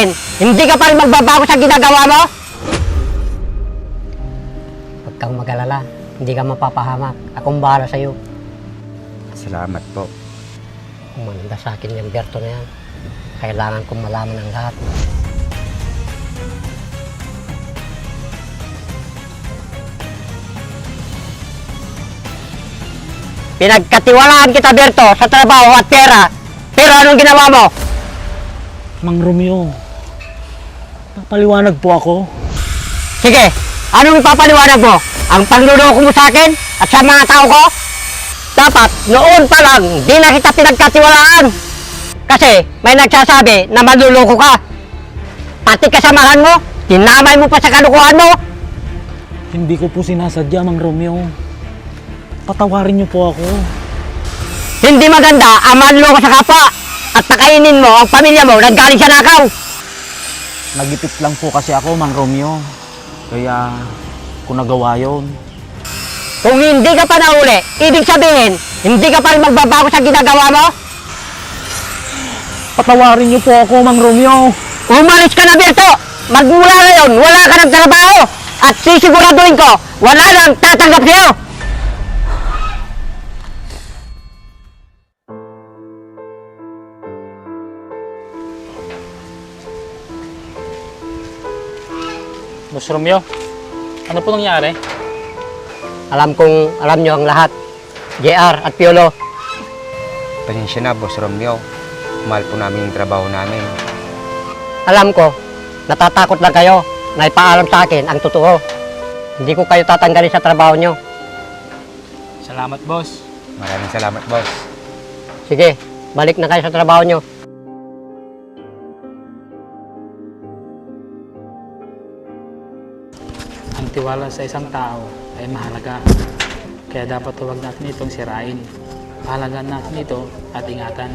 sabihin, hindi ka pa rin magbabago sa ginagawa mo? Huwag kang mag-alala. Hindi ka mapapahamak. Akong bahala sa'yo. Salamat po. Umanda sa akin yung Berto na yan. Kailangan kong malaman ang lahat. Pinagkatiwalaan kita, Berto, sa trabaho at pera. Pero anong ginawa mo? Mang Romeo, napaliwanag po ako. Sige, anong ipapaliwanag mo? Ang panluloko mo sa akin at sa mga tao ko? Dapat, noon pa lang, di na kita pinagkatiwalaan. Kasi may nagsasabi na manluloko ka. Pati kasamahan mo, dinamay mo pa sa kalukuhan mo. Hindi ko po sinasadya, Mang Romeo. Patawarin niyo po ako. Hindi maganda ang manluloko sa kapwa at pakainin mo ang pamilya mo nanggaling sa nakaw. Nagipit lang po kasi ako, Mang Romeo. Kaya, kung nagawa yun. Kung hindi ka pa nahuli, ibig sabihin, hindi ka pa rin magbabago sa ginagawa mo? Patawarin niyo po ako, Mang Romeo. Umalis ka na, Berto! Magmula ngayon, wala ka ng trabaho! At sisiguraduhin ko, wala nang tatanggap sa'yo! Boss Romeo, ano po nangyari? Alam nyo ang lahat. JR at Piolo. Pasensya na, Boss Romeo. Mahal po namin yung trabaho namin. Alam ko, natatakot lang kayo na ipaalam sa akin ang totoo. Hindi ko kayo tatanggalin sa trabaho nyo. Salamat, boss. Maraming salamat, Boss. Sige, balik na kayo sa trabaho nyo. Ang tiwala sa isang tao ay mahalaga. Kaya dapat huwag natin itong sirain. Pahalagaan natin ito at ingatan.